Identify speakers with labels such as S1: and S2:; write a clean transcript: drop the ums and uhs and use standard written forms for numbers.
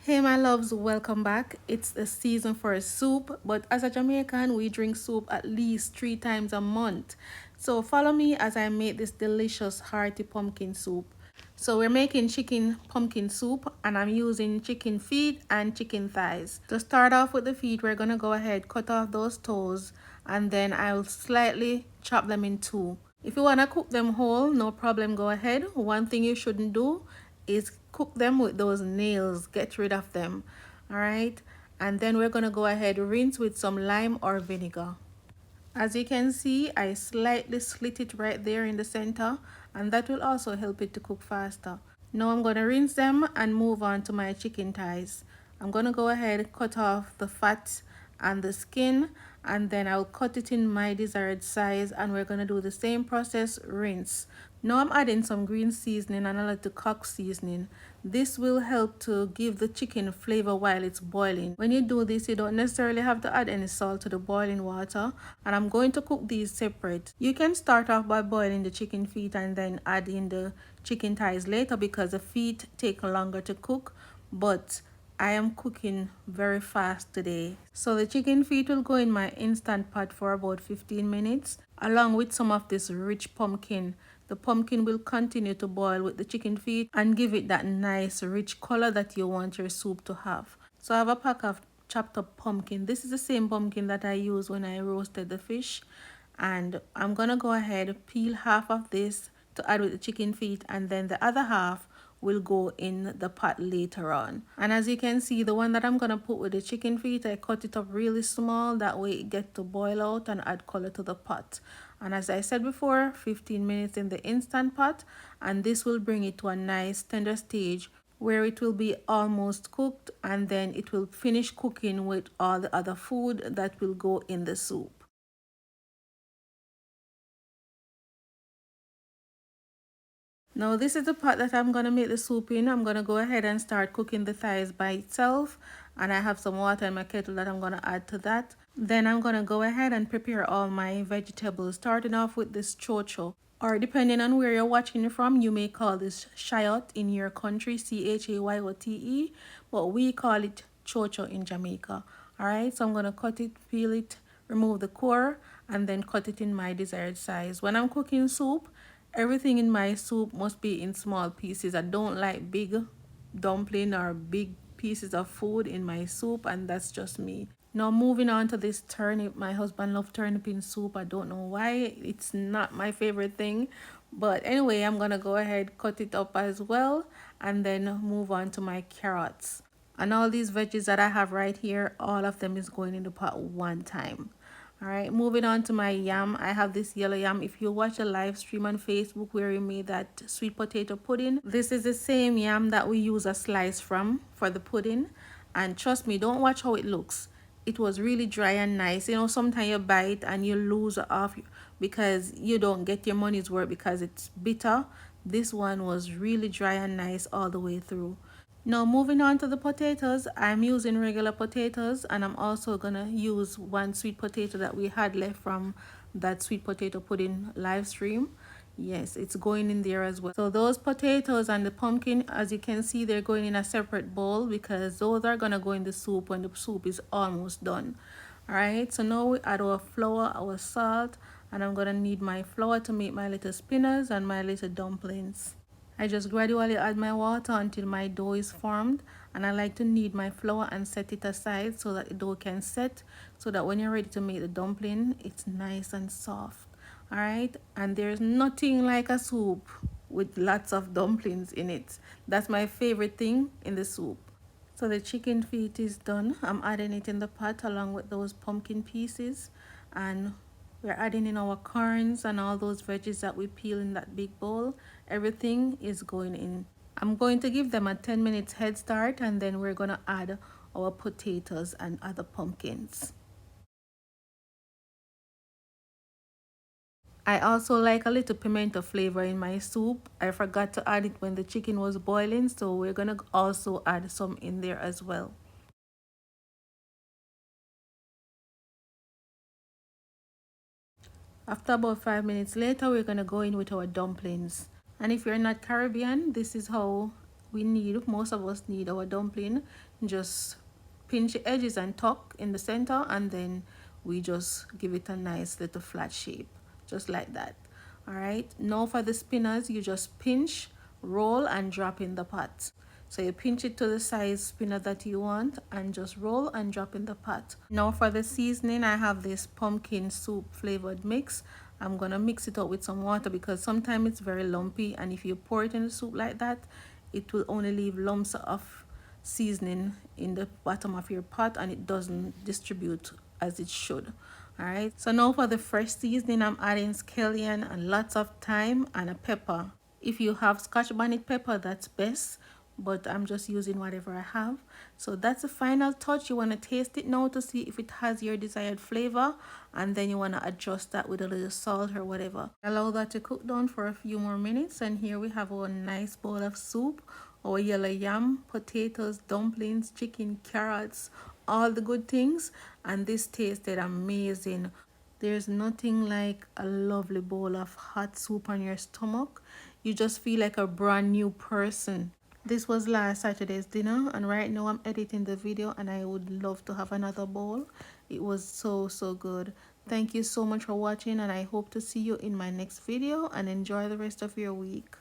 S1: Hey my loves, welcome back. It's the season for a soup, but as a Jamaican, we drink soup at least 3 times a month. So follow me as I make this delicious hearty pumpkin soup. So we're making chicken pumpkin soup and I'm using chicken feet and chicken thighs. To start off with the feet, we're gonna go ahead, cut off those toes, and then I'll slightly chop them in two. If you wanna cook them whole, no problem, go ahead. One thing you shouldn't do is cook them with those nails, get rid of them. All right, and then we're gonna go ahead, rinse with some lime or vinegar. As you can see, I slightly slit it right there in the center, and that will also help it to cook faster. Now I'm gonna rinse them and move on to my chicken thighs. I'm gonna go ahead, cut off the fat and the skin, and then I'll cut it in my desired size, and we're gonna do the same process, rinse. Now I'm adding some green seasoning and a little cock seasoning. This will help to give the chicken flavor while it's boiling. When you do this, you don't necessarily have to add any salt to the boiling water, and I'm going to cook these separate. You can start off by boiling the chicken feet and then add in the chicken thighs later because the feet take longer to cook, but I am cooking very fast today. So the chicken feet will go in my instant pot for about 15 minutes along with some of this rich pumpkin. The pumpkin will continue to boil with the chicken feet and give it that nice rich color that you want your soup to have. So I have a pack of chopped up pumpkin. This is the same pumpkin that I used when I roasted the fish. And I'm gonna go ahead, peel half of this to add with the chicken feet, and then the other half will go in the pot later on. And as you can see, the one that I'm gonna put with the chicken feet, I cut it up really small, that way it gets to boil out and add color to the pot. And as I said before, 15 minutes in the instant pot, and this will bring it to a nice tender stage where it will be almost cooked, and then it will finish cooking with all the other food that will go in the soup. Now this is the pot that I'm going to make the soup in. I'm going to go ahead and start cooking the thighs by itself. And I have some water in my kettle that I'm going to add to that. Then I'm going to go ahead and prepare all my vegetables, starting off with this chocho. Or depending on where you're watching from, you may call this chayote in your country, chayote. But we call it chocho in Jamaica. Alright, so I'm going to cut it, peel it, remove the core, and then cut it in my desired size. When I'm cooking soup, everything in my soup must be in small pieces. I don't like big dumpling or big pieces of food in my soup, and that's just me. Now moving on to this turnip. My husband loves turnip in soup. I don't know why. It's not my favorite thing. But anyway, I'm gonna go ahead, cut it up as well, and then move on to my carrots. And all these veggies that I have right here, all of them is going in the pot one time. All right, moving on to my yam. I have this yellow yam. If you watch a live stream on Facebook where we made that sweet potato pudding, this is the same yam that we use a slice from for the pudding. And trust me, don't watch how it looks. It was really dry and nice. You know, sometimes you buy it and you lose it off because you don't get your money's worth because it's bitter. This one was really dry and nice all the way through. Now moving on to the potatoes, I'm using regular potatoes, and I'm also gonna use one sweet potato that we had left from that sweet potato pudding live stream. Yes, it's going in there as well. So those potatoes and the pumpkin, as you can see, they're going in a separate bowl because those are gonna go in the soup when the soup is almost done. All right, so now we add our flour, our salt, and I'm gonna need my flour to make my little spinners and my little dumplings. I just gradually add my water until my dough is formed, and I like to knead my flour and set it aside so that the dough can set, so that when you're ready to make the dumpling, it's nice and soft. Alright, and there's nothing like a soup with lots of dumplings in it. That's my favorite thing in the soup. So the chicken feet is done. I'm adding it in the pot along with those pumpkin pieces, and we're adding in our corns and all those veggies that we peel in that big bowl. Everything is going in. I'm going to give them a 10 minutes head start, and then we're going to add our potatoes and other pumpkins. I also like a little pimento flavor in my soup. I forgot to add it when the chicken was boiling, so we're going to also add some in there as well. After about 5 minutes later, we're going to go in with our dumplings. And if you're not Caribbean, this is how we need, most of us need our dumpling. Just pinch the edges and tuck in the center, and then we just give it a nice little flat shape, just like that. All right, now for the spinners, you just pinch, roll, and drop in the pot. So you pinch it to the size spinner that you want and just roll and drop in the pot. Now for the seasoning, I have this pumpkin soup flavored mix. I'm gonna mix it up with some water because sometimes it's very lumpy, and if you pour it in the soup like that, it will only leave lumps of seasoning in the bottom of your pot and it doesn't distribute as it should. All right, so now for the fresh seasoning, I'm adding scallion and lots of thyme and a pepper. If you have Scotch bonnet pepper, that's best, but I'm just using whatever I have. So that's the final touch. You want to taste it now to see if it has your desired flavor, and then you want to adjust that with a little salt or whatever. Allow that to cook down for a few more minutes, and here we have our nice bowl of soup, our yellow yam, potatoes, dumplings, chicken, carrots, all the good things, and this tasted amazing. There's nothing like a lovely bowl of hot soup on your stomach. You just feel like a brand new person. This was last Saturday's dinner, and right now I'm editing the video and I would love to have another bowl. It was so good. Thank you so much for watching, and I hope to see you in my next video, and enjoy the rest of your week.